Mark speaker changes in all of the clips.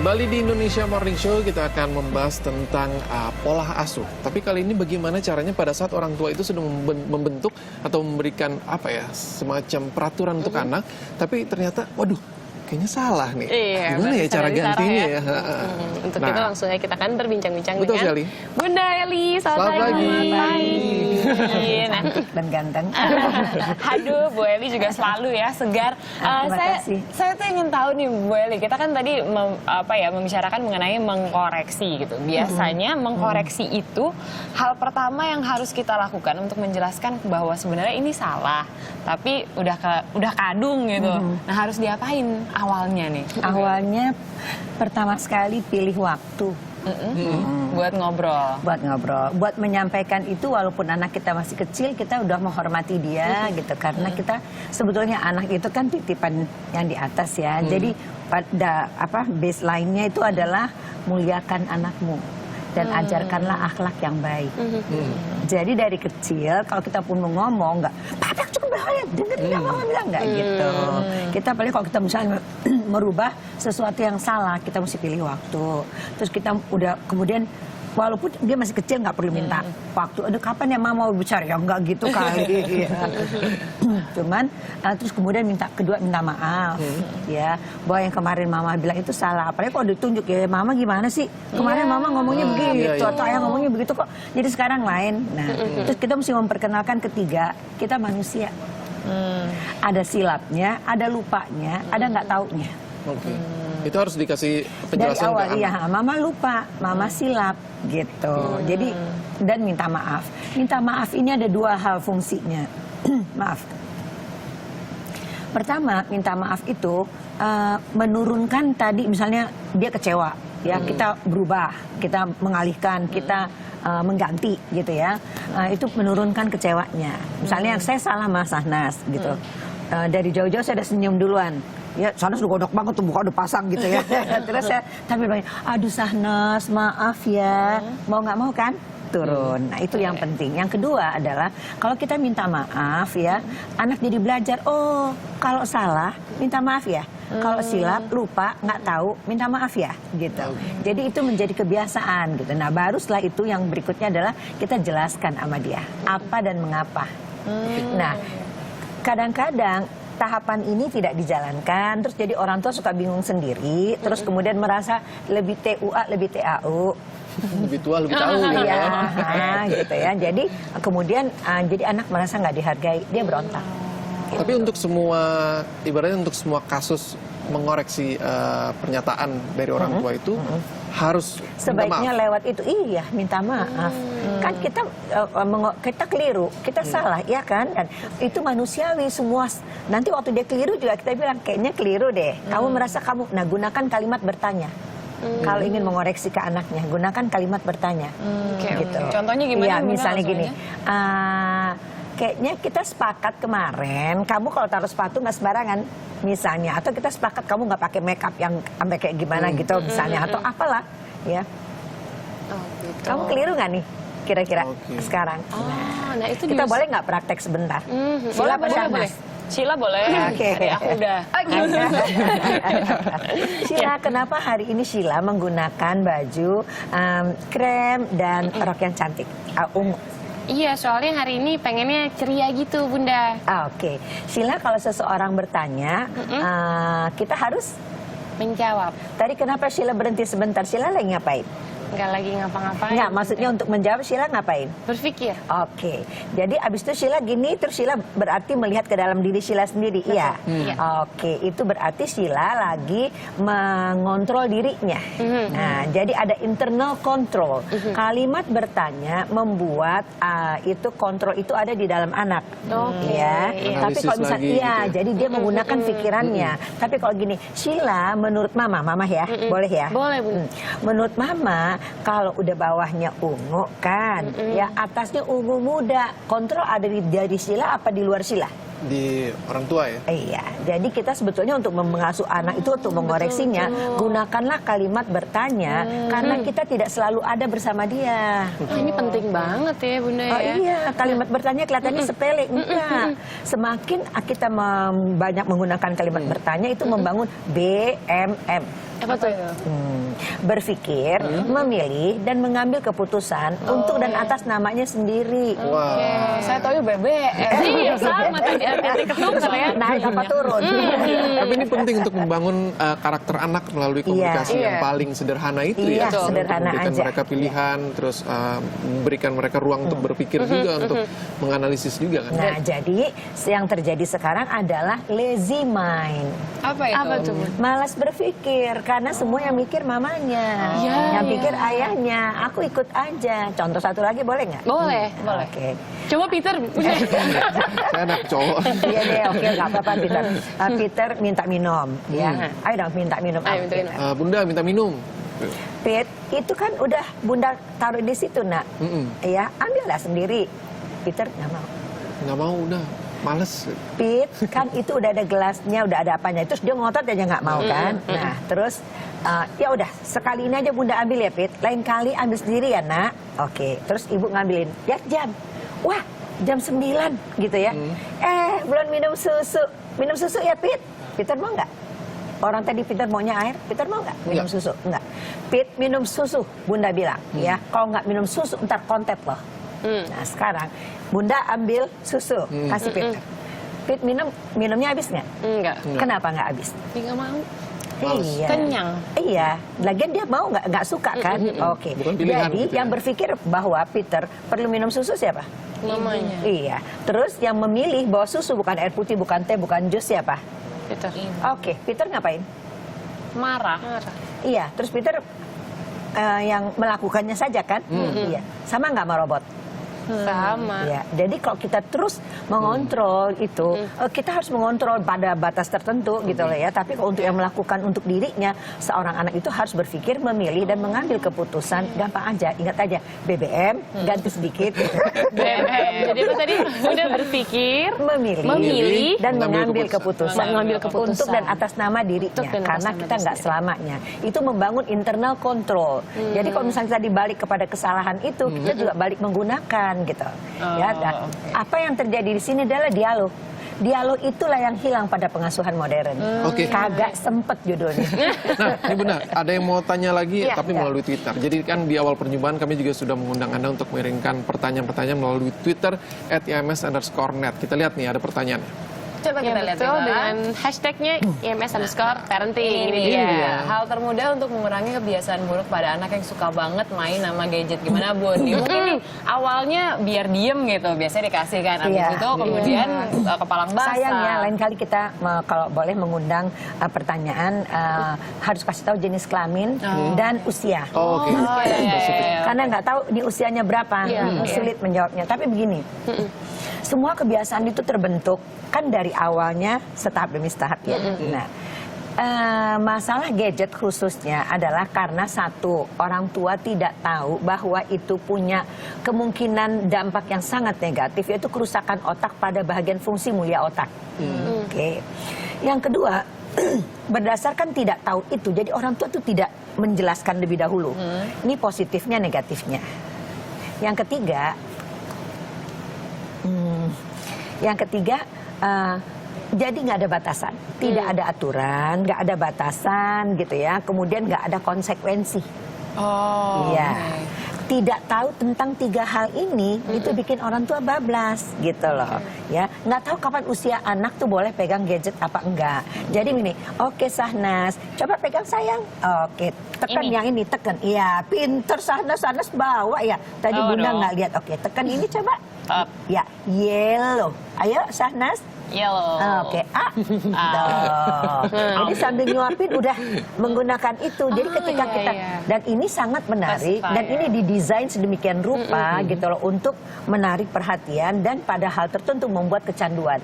Speaker 1: Kembali di Indonesia Morning Show, kita akan membahas tentang pola asuh. Tapi kali ini bagaimana caranya pada saat orang tua itu sedang membentuk atau memberikan semacam peraturan untuk anak, tapi ternyata, waduh, kayaknya salah nih.
Speaker 2: Iya,
Speaker 1: gimana ya cara gantinya ya?
Speaker 2: Untuk itu langsung aja kita akan berbincang-bincang dengan
Speaker 1: sekali.
Speaker 2: Bunda Eli. Selamat
Speaker 1: pagi.
Speaker 2: Nah,
Speaker 3: dan ganteng.
Speaker 2: Aduh, Bu Eli juga selalu ya segar. Saya tuh ingin tahu nih Bu Eli, kita kan tadi membicarakan mengenai mengkoreksi gitu. Biasanya mengkoreksi itu hal pertama yang harus kita lakukan untuk menjelaskan bahwa sebenarnya ini salah, tapi udah kadung gitu. Nah, harus diapain awalnya nih?
Speaker 3: Awalnya pertama sekali pilih waktu.
Speaker 2: Buat ngobrol.
Speaker 3: Buat menyampaikan itu walaupun anak kita masih kecil, kita udah menghormati dia gitu. Karena kita sebetulnya anak itu kan titipan yang di atas ya. Jadi pada baseline-nya itu adalah muliakan anakmu dan ajarkanlah akhlak yang baik. Jadi dari kecil kalau kita pun mau ngomong nggak, papa cukup bahaya, dengerin mama bilang nggak gitu. Kita paling kalau kita misalnya merubah sesuatu yang salah, kita mesti pilih waktu. Terus kita udah kemudian walaupun dia masih kecil nggak perlu minta waktu. Aduh, kapan ya mama mau bicara? Ya nggak gitu kali. Cuman terus kemudian minta maaf ya, bahwa yang kemarin mama bilang itu salah. Apalagi kalau ditunjuk ya, mama gimana sih kemarin mama ngomongnya begitu atau ayah ngomongnya begitu kok jadi sekarang lain. Nah terus kita mesti memperkenalkan ketiga, kita manusia. Ada silapnya, ada lupanya, ada nggak taunya.
Speaker 1: Itu harus dikasih penjelasan
Speaker 3: dari awal,
Speaker 1: ke anak.
Speaker 3: iya, mama lupa, mama silap gitu. Jadi dan minta maaf. Minta maaf ini ada dua hal fungsinya. Maaf. Pertama, minta maaf itu menurunkan tadi misalnya dia kecewa, ya kita berubah, kita mengalihkan, kita mengganti gitu ya. Itu menurunkan kecewanya. Misalnya saya salah Mas Sahnas gitu. Dari jauh-jauh saya udah senyum duluan. Ya, Sahnas udah godok banget tuh, muka udah pasang gitu ya. Terus saya tapi bilang, aduh Sahnas, maaf ya. Mau nggak mau kan? Turun. Nah itu yang penting. Yang kedua adalah kalau kita minta maaf ya, anak jadi belajar. Oh kalau salah minta maaf ya. Kalau silap lupa nggak tahu minta maaf ya gitu. Jadi itu menjadi kebiasaan gitu. Nah baru setelah itu yang berikutnya adalah kita jelaskan sama dia apa dan mengapa. Nah kadang-kadang tahapan ini tidak dijalankan, terus jadi orang tua suka bingung sendiri, terus kemudian merasa lebih TUA, lebih TAU.
Speaker 1: Lebih tua, lebih tahu gitu ya.
Speaker 3: Gitu ya. Jadi kemudian jadi anak merasa nggak dihargai, dia berontak. Gitu.
Speaker 1: Tapi untuk semua, ibaratnya untuk semua kasus mengoreksi pernyataan dari orang tua itu harus
Speaker 3: sebaiknya lewat itu, iya minta maaf. Kan kita keliru, kita salah, ya kan? Dan itu manusiawi semua. Nanti waktu dia keliru juga kita bilang kayaknya keliru deh. Kamu merasa kamu, nah gunakan kalimat bertanya. Kalau ingin mengoreksi ke anaknya, gunakan kalimat bertanya. Gitu.
Speaker 2: Contohnya gimana?
Speaker 3: Ya, misalnya gini, kayaknya kita sepakat kemarin, kamu kalau taruh sepatu nggak sembarangan, misalnya. Atau kita sepakat kamu nggak pakai make up yang sampai kayak gimana gitu, misalnya. Atau apalah, ya.
Speaker 2: Gitu.
Speaker 3: Kamu keliru nggak nih, kira-kira sekarang?
Speaker 2: Nah itu
Speaker 3: kita boleh nggak praktek sebentar? Sila
Speaker 2: boleh. Sheila boleh. Hari aku udah.
Speaker 3: Sheila, kenapa hari ini Sheila menggunakan baju krem dan rok yang cantik? Ungu.
Speaker 2: Iya, soalnya hari ini pengennya ceria gitu, Bunda.
Speaker 3: Oke. Sheila, kalau seseorang bertanya, kita harus
Speaker 2: menjawab.
Speaker 3: Tadi kenapa Sheila berhenti sebentar? Sheila lagi ngapain?
Speaker 2: Nggak lagi ngapa-ngapain.
Speaker 3: Nggak, maksudnya untuk menjawab Sheila ngapain?
Speaker 2: Berpikir.
Speaker 3: Oke. Jadi abis itu Sheila gini, terus Sheila berarti melihat ke dalam diri Sheila sendiri. Iya. Oke, itu berarti Sheila lagi mengontrol dirinya. Nah, jadi ada internal control. Kalimat bertanya membuat itu kontrol itu ada di dalam anak. Ya. Tapi kalau misalnya iya,
Speaker 1: gitu ya.
Speaker 3: jadi dia menggunakan pikirannya. Tapi kalau gini, Sheila menurut mama ya, boleh ya?
Speaker 2: Boleh, Bu.
Speaker 3: Menurut mama, kalau udah bawahnya ungu kan, ya atasnya ungu muda. Kontrol ada dari Sheila apa di luar Sheila?
Speaker 1: Di orang tua ya?
Speaker 3: Iya, jadi kita sebetulnya untuk mengasuh anak itu untuk mengoreksinya, gunakanlah kalimat bertanya, karena kita tidak selalu ada bersama dia.
Speaker 2: Ini penting banget ya Bunda ya?
Speaker 3: Iya, kalimat bertanya kelihatannya sepele, enggak. Semakin kita banyak menggunakan kalimat bertanya itu membangun BMM.
Speaker 2: Apa tuh?
Speaker 3: Berpikir, memilih, dan mengambil keputusan untuk dan atas namanya sendiri.
Speaker 1: Wah.
Speaker 2: Saya tahu BBM. Iya, sama tadi titik ketuker ya.
Speaker 3: Naik apa turun?
Speaker 1: Tapi ini penting untuk membangun karakter anak melalui komunikasi
Speaker 2: Iya.
Speaker 1: yang paling sederhana itu
Speaker 3: Iya,
Speaker 1: ya.
Speaker 3: sederhana
Speaker 1: Memberikan
Speaker 3: aja.
Speaker 1: mereka pilihan, terus memberikan mereka ruang untuk berpikir juga, untuk menganalisis juga kan.
Speaker 3: Nah, jadi yang terjadi sekarang adalah lazy mind.
Speaker 2: Apa itu? Apa tuh?
Speaker 3: Malas berpikir karena semua yang mikir mamanya, yang pikir ayahnya. Aku ikut aja. Contoh satu lagi boleh nggak?
Speaker 2: Boleh, boleh.
Speaker 3: Oke.
Speaker 2: Coba Peter.
Speaker 1: Saya anak cowok.
Speaker 3: Iya deh, oke, nggak apa-apa Peter. Peter minta minum, ya. Ayo dong minta minum.
Speaker 2: Ayo, minta minum.
Speaker 1: Bunda minta minum.
Speaker 3: Pit, itu kan udah Bunda taruh di situ, nak. Ya, ambillah sendiri. Peter nggak mau.
Speaker 1: Nggak mau, udah males.
Speaker 3: Pit, kan itu udah ada gelasnya, udah ada apanya. Terus dia ngotot aja nggak mau kan. Nah, terus ya udah sekali ini aja Bunda ambil ya Pit. Lain kali ambil sendiri ya nak. Oke, terus ibu ngambilin. Ya jam. Wah, jam 9 gitu ya. Belum minum susu. Minum susu ya Pit. Peter mau nggak? Orang tadi Peter maunya air, Peter mau nggak minum susu? Enggak. Pit, minum susu, Bunda bilang. Ya, kalau nggak minum susu, ntar kontet loh. Nah sekarang Bunda ambil susu, kasih Peter. Pit minumnya habis nggak?
Speaker 2: Enggak.
Speaker 3: Kenapa nggak habis?
Speaker 2: Enggak mau.
Speaker 1: Males.
Speaker 3: Iya.
Speaker 2: Kenyang.
Speaker 3: Iya. Lagian dia mau nggak suka kan? Oke.
Speaker 1: Bukan pilihan
Speaker 3: Jadi
Speaker 1: gitu
Speaker 3: yang
Speaker 1: ya.
Speaker 3: berpikir bahwa Peter perlu minum susu siapa?
Speaker 2: Mamanya.
Speaker 3: Iya. Terus yang memilih bahwa susu bukan air putih, bukan teh, bukan jus siapa?
Speaker 2: Peter.
Speaker 3: Oke. Peter ngapain?
Speaker 2: Marah.
Speaker 3: Iya. Terus Peter yang melakukannya saja kan? Iya. Sama nggak sama robot?
Speaker 2: Sama.
Speaker 3: Ya, jadi kalau kita terus mengontrol itu, kita harus mengontrol pada batas tertentu gitu loh ya. Tapi kalau untuk yang melakukan untuk dirinya, seorang anak itu harus berpikir, memilih dan mengambil keputusan. Gampang aja, ingat aja BBM ganti sedikit,
Speaker 2: Jadi apa tadi? Udah berpikir,
Speaker 3: memilih dan
Speaker 1: mengambil
Speaker 3: mengambil keputusan,
Speaker 2: Mengambil keputusan.
Speaker 3: untuk dan atas nama dirinya.
Speaker 2: Untuk dan atas
Speaker 3: Karena
Speaker 2: nama
Speaker 3: kita
Speaker 2: diri
Speaker 3: nggak
Speaker 2: sendiri.
Speaker 3: selamanya. Itu membangun internal control. Jadi kalau misalnya kita dibalik kepada kesalahan itu, kita juga balik menggunakan gitu. Ya, nah, apa yang terjadi di sini adalah dialog. Dialog itulah yang hilang pada pengasuhan modern.
Speaker 1: Oke.
Speaker 3: Kagak sempet judulnya.
Speaker 1: Nah, ini benar. Ada yang mau tanya lagi,
Speaker 3: Iya,
Speaker 1: tapi
Speaker 3: iya.
Speaker 1: melalui Twitter. Jadi kan di awal perjumpaan kami juga sudah mengundang Anda untuk mengirimkan pertanyaan-pertanyaan melalui Twitter @ims_net. Kita lihat nih ada pertanyaan.
Speaker 2: Coba kita lihat dengan hashtagnya IMS_parenting. Ini
Speaker 1: dia.
Speaker 2: dia. Hal termudah untuk mengurangi kebiasaan buruk pada anak yang suka banget main sama gadget. Gimana Bun? Mungkin nih awalnya biar diem gitu, biasanya dikasih kan. Abis
Speaker 3: Iya.
Speaker 2: itu kemudian kepalang basah.
Speaker 3: Sayangnya lain kali kita kalau boleh mengundang pertanyaan harus kasih tahu jenis kelamin dan usia.
Speaker 1: Oh, oke.
Speaker 2: Oh iya.
Speaker 3: Karena nggak tahu di usianya berapa, sulit menjawabnya. Tapi begini, semua kebiasaan itu terbentuk kan dari awalnya setahap demi setahap ya. Nah, masalah gadget khususnya adalah karena satu, orang tua tidak tahu bahwa itu punya kemungkinan dampak yang sangat negatif, yaitu kerusakan otak pada bagian fungsi mulia otak. Oke. Yang kedua, berdasarkan tidak tahu itu, jadi orang tua itu tidak menjelaskan lebih dahulu. Ini positifnya, negatifnya. Yang ketiga, jadi nggak ada batasan, tidak ada aturan, nggak ada batasan gitu ya. Kemudian nggak ada konsekuensi. Iya. Tidak tahu tentang 3 hal ini, itu bikin orang tua bablas gitu loh. Ya, nggak tahu kapan usia anak tuh boleh pegang gadget apa enggak. Jadi gini, oke Sahnas, coba pegang sayang. Oke, tekan yang ini, tekan. Iya, pinter Sahnas bawa ya. Tadi Bunda nggak lihat. Oke, tekan ini coba. Ya, yellow. Ayo Sahnas.
Speaker 2: Yellow.
Speaker 3: Oke, Jadi sambil nyuapin udah menggunakan itu. Jadi ketika kita dan ini sangat menarik dan ini didesain sedemikian rupa gitu loh untuk menarik perhatian dan pada hal tertentu membuat kecanduan.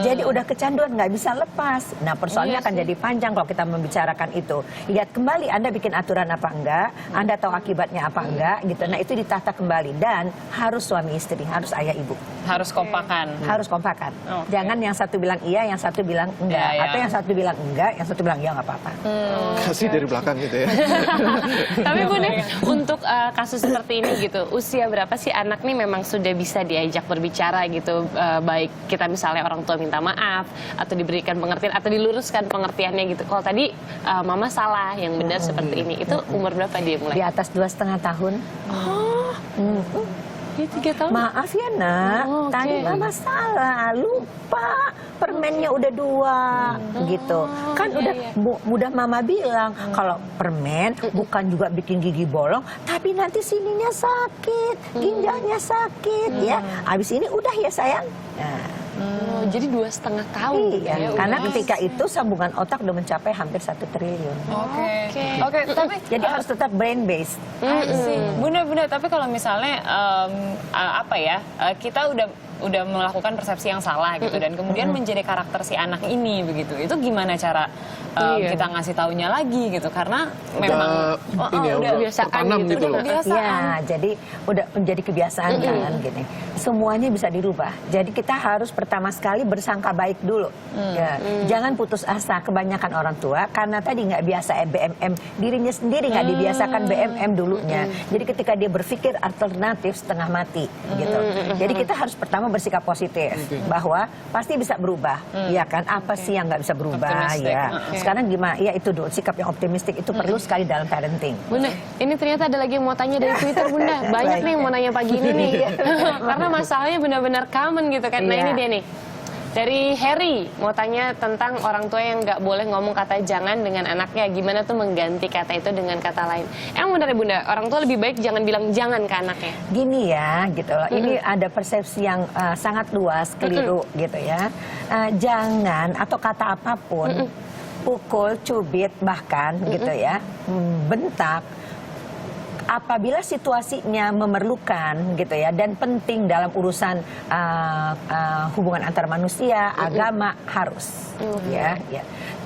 Speaker 3: Jadi udah kecanduan nggak bisa lepas. Nah, persoalannya akan jadi panjang kalau kita membicarakan itu. Lihat kembali Anda bikin aturan apa enggak, Anda tahu akibatnya apa enggak gitu. Nah, itu ditata kembali dan harus suami istri harus ayah ibu.
Speaker 2: Harus kompakan.
Speaker 3: Harus kompakan.
Speaker 2: Oke.
Speaker 3: Jangan yang satu bilang iya, yang satu bilang enggak.
Speaker 2: Ya, ya.
Speaker 3: Atau yang satu bilang enggak, yang satu bilang iya nggak apa-apa.
Speaker 1: Kasih dari belakang gitu ya.
Speaker 4: Tapi Bunda, untuk kasus seperti ini gitu, usia berapa sih anak nih memang sudah bisa diajak berbicara gitu, baik kita misalnya orang tua minta maaf, atau diberikan pengertian, atau diluruskan pengertiannya gitu. Kalau tadi mama salah, yang benar seperti ini, itu umur berapa dia mulai?
Speaker 3: Di atas 2,5 tahun.
Speaker 4: Dia 3 tahun?
Speaker 3: Maaf ya nak,
Speaker 4: Oh, oke.
Speaker 3: tadi mama salah, lupa permennya udah 2 gitu. Kan udah mudah mama bilang kalau permen bukan juga bikin gigi bolong, tapi nanti sininya sakit, ginjalnya sakit ya. Abis ini udah ya sayang. Nah,
Speaker 4: Oh, jadi 2,5 tahun.
Speaker 3: iya,
Speaker 4: ya,
Speaker 3: karena
Speaker 4: udah.
Speaker 3: ketika itu sambungan otak udah mencapai hampir 1 triliun.
Speaker 2: Oke, tapi
Speaker 3: Jadi harus tetap brain based.
Speaker 2: Bunda, tapi kalau misalnya apa ya, kita udah melakukan persepsi yang salah gitu dan kemudian menjadi karakter si anak ini begitu. Itu gimana cara
Speaker 4: Iya.
Speaker 2: kita ngasih taunya lagi gitu? Karena memang
Speaker 1: Ini ya,
Speaker 2: udah
Speaker 1: udah
Speaker 4: kebiasaan
Speaker 1: tertanam
Speaker 4: gitu.
Speaker 1: gitu loh.
Speaker 2: kebiasaan.
Speaker 3: Ya, jadi udah menjadi kebiasaan kan gini. Semuanya bisa dirubah. Jadi kita harus pertama sekali bersangka baik dulu. Ya, jangan putus asa. Kebanyakan orang tua karena tadi nggak biasa BMM, dirinya sendiri nggak dibiasakan BMM dulunya. Jadi ketika dia berpikir alternatif setengah mati gitu. Jadi kita harus pertama bersikap positif bahwa pasti bisa berubah. Ya kan? Apa sih yang nggak bisa berubah
Speaker 2: Optimistic.
Speaker 3: ya?
Speaker 2: Oke.
Speaker 3: Sekarang gimana? Ya itu dulu sikap yang optimistik itu perlu sekali dalam parenting.
Speaker 4: Bunda, ini ternyata ada lagi yang mau tanya dari Twitter, Bunda. Banyak nih yang mau nanya pagi ini nih. Karena masalahnya benar-benar common gitu kan. Nah
Speaker 3: Iya.
Speaker 4: ini dia nih. Dari Harry, mau tanya tentang orang tua yang nggak boleh ngomong kata jangan dengan anaknya. Gimana tuh mengganti kata itu dengan kata lain. Emang benar ya Bunda, orang tua lebih baik jangan bilang jangan ke anaknya.
Speaker 3: Gini ya, gitu loh. Ini ada persepsi yang sangat luas, keliru gitu ya. Jangan atau kata apapun, pukul, cubit, bahkan gitu ya, bentak. Apabila situasinya memerlukan gitu ya dan penting dalam urusan hubungan antar manusia, agama harus ya.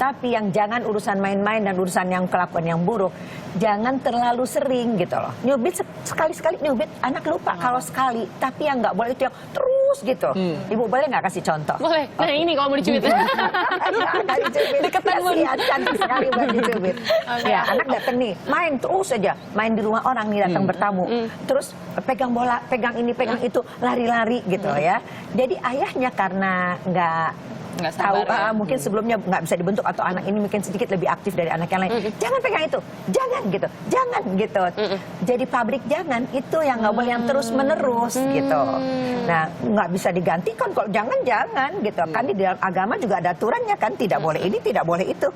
Speaker 3: Tapi yang jangan urusan main-main dan urusan yang kelakuan yang buruk, jangan terlalu sering gitu loh. Nyubit sekali-sekali nyubit, anak lupa kalau sekali. Tapi yang nggak boleh itu yang terus gitu. Ibu boleh nggak kasih contoh?
Speaker 4: Boleh. Nah ini kalau mau dicubit.
Speaker 3: Deketan cantik sekali buat dicubit. Ya, anak datang nih, main terus aja, main di rumah orang nih datang bertamu, terus pegang bola, pegang ini, pegang itu, lari-lari gitu ya. Jadi ayahnya karena
Speaker 2: Nggak
Speaker 3: tahu
Speaker 2: sabar ya.
Speaker 3: mungkin sebelumnya nggak bisa dibentuk atau anak ini mungkin sedikit lebih aktif dari anak yang lain. Jangan pegang itu, jangan gitu. Jadi pabrik jangan itu yang nggak boleh yang terus menerus gitu. Nah nggak bisa digantikan kalau jangan gitu. Kan di dalam agama juga ada aturannya kan, tidak boleh ini, tidak boleh itu.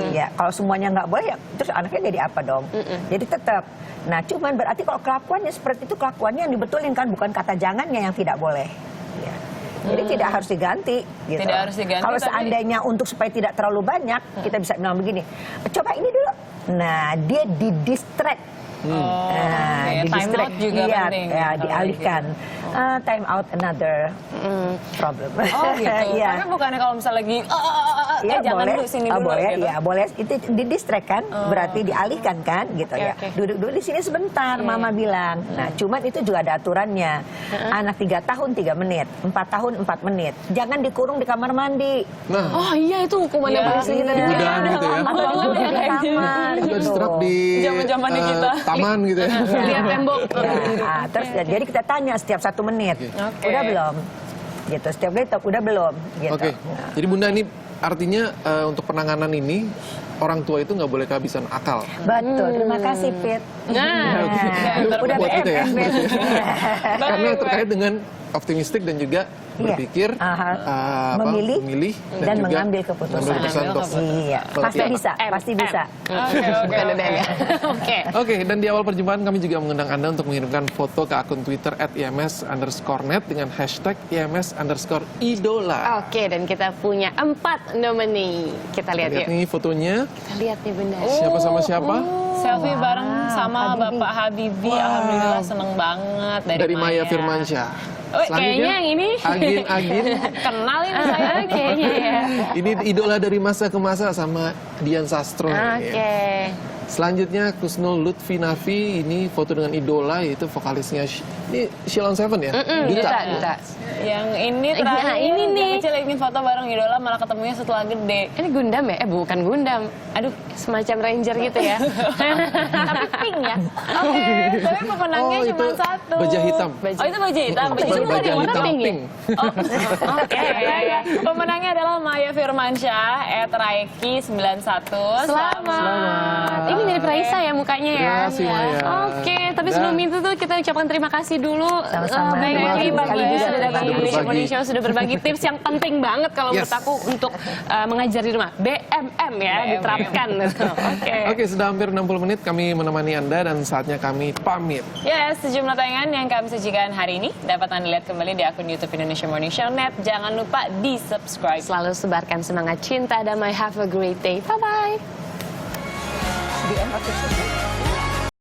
Speaker 3: Ya kalau semuanya nggak boleh ya terus anaknya jadi apa dong? Jadi tetap. Nah cuman berarti kalau kelakuannya seperti itu, kelakuannya yang dibetulin kan, bukan kata jangannya yang tidak boleh. Ya. Jadi tidak harus diganti. Gitu.
Speaker 2: Tidak harus diganti,
Speaker 3: Kalau
Speaker 2: tapi-
Speaker 3: seandainya untuk supaya tidak terlalu banyak, kita bisa bilang begini, coba ini dulu. Nah, dia di-distract.
Speaker 2: Oke, time out juga
Speaker 3: iya,
Speaker 2: penting.
Speaker 3: ya,
Speaker 2: kalau
Speaker 3: dialihkan. Time out another problem.
Speaker 2: Oh gitu.
Speaker 3: Iya.
Speaker 2: Tapi bukannya kalau misalnya lagi
Speaker 3: Ya,
Speaker 2: jangan
Speaker 3: boleh,
Speaker 2: dulu sini dulu
Speaker 3: boleh,
Speaker 2: gitu.
Speaker 3: ya boleh. Itu di-distract kan, berarti dialihkan kan, gitu
Speaker 4: Oke,
Speaker 3: ya.
Speaker 4: oke.
Speaker 3: Duduk dulu di sini sebentar, Mama bilang. Nah, cuman itu juga ada aturannya. Anak 3 tahun 3 menit, 4 tahun 4 menit. Jangan dikurung di kamar mandi.
Speaker 1: Nah,
Speaker 4: Oh iya itu hukuman yang paling sering kita dengar.
Speaker 1: Gudang gitu ya.
Speaker 4: Lama banget ya
Speaker 3: Di
Speaker 4: kayak gitu.
Speaker 3: kamar,
Speaker 1: juga
Speaker 3: gitu.
Speaker 1: distrap di
Speaker 2: Zaman-zamannya kita.
Speaker 1: taman gitu ya.
Speaker 4: Lihat tembok.
Speaker 3: Ya, terus jadi kita tanya setiap 1 menit,
Speaker 2: Oke.
Speaker 3: udah belum? Gitu, setiap menit udah belum? Gitu.
Speaker 1: Oke,
Speaker 3: Nah,
Speaker 1: jadi Bunda ini artinya untuk penanganan ini orang tua itu nggak boleh kehabisan akal.
Speaker 3: betul, terima kasih Pit.
Speaker 4: Nah,
Speaker 3: udah
Speaker 1: buat kita ya.
Speaker 3: BFF, Pit.
Speaker 1: Karena terkait dengan optimistik dan juga
Speaker 3: Iya.
Speaker 1: berpikir,
Speaker 3: memilih
Speaker 1: dan juga
Speaker 3: mengambil keputusan.
Speaker 1: untuk
Speaker 3: Iya, pasti
Speaker 1: melakukan.
Speaker 3: bisa, pasti bisa.
Speaker 2: Oke.
Speaker 4: Oke.
Speaker 1: Oke, dan di awal perjumpaan kami juga mengundang Anda untuk mengirimkan foto ke akun Twitter @ims_net dengan hashtag #ims_idola.
Speaker 4: Oke, dan kita punya 4 nominee. Kita lihat
Speaker 1: Lihat
Speaker 4: yuk.
Speaker 1: nih fotonya,
Speaker 4: Kita lihat nih Bunda.
Speaker 1: siapa sama siapa?
Speaker 2: Selfie bareng sama
Speaker 3: Habibie.
Speaker 2: Bapak Habibie. Alhamdulillah seneng banget
Speaker 1: Dari Maya Firmansyah.
Speaker 4: Oh, kayaknya yang ini
Speaker 1: Agin.
Speaker 2: Kenal ini saya.
Speaker 4: kayaknya ya.
Speaker 1: Ini idola dari masa ke masa sama Dian Sastro.
Speaker 4: Oke.
Speaker 1: Selanjutnya Kusnul Lutfi Nafi, ini foto dengan idola yaitu vokalisnya ini Sheila on Seven ya?
Speaker 4: Duta.
Speaker 2: Yang ini terakhir,
Speaker 4: Nah, ini nih.
Speaker 2: yang kecil ingin foto bareng idola malah ketemunya setelah gede.
Speaker 4: Ini Gundam ya? Bukan Gundam. Aduh, semacam Ranger gitu ya. Tapi pink ya.
Speaker 2: Oke, tapi pemenangnya
Speaker 1: Oh,
Speaker 2: cuma
Speaker 1: itu
Speaker 2: satu.
Speaker 1: baja hitam.
Speaker 2: Oh, itu baja hitam.
Speaker 1: Baja
Speaker 2: bukan yang warna
Speaker 1: hitam
Speaker 2: pink ya?
Speaker 1: pink.
Speaker 2: Oke, pemenangnya adalah Maya Firmansyah, @raiki91.
Speaker 4: Selamat. Ini mirip Raisa ya mukanya ya.
Speaker 1: Terima kasih, Maya.
Speaker 4: Oke, tapi sebelum itu tuh kita ucapkan terima kasih dulu.
Speaker 3: Sama-sama.
Speaker 4: Bang
Speaker 3: Terima
Speaker 4: Eli,
Speaker 3: kasih
Speaker 4: Bang
Speaker 3: sekali
Speaker 4: Eli
Speaker 3: bisa
Speaker 4: sudah datang
Speaker 1: berbagi.
Speaker 4: di Indonesia Morning Show, sudah berbagi tips yang penting banget kalau
Speaker 1: Yes.
Speaker 4: menurut aku untuk mengajar di rumah. BMM ya, diterapkan. Oke.
Speaker 1: Oke, sudah hampir 60 menit kami menemani Anda dan saatnya kami pamit.
Speaker 2: Ya, sejumlah tayangan yang kami sajikan hari ini dapat Anda lihat kembali di akun YouTube Indonesia Morning Show Net. Jangan lupa di-subscribe.
Speaker 4: Selalu sebarkan semangat cinta, damai, have a great day. Bye-bye.
Speaker 3: Di episode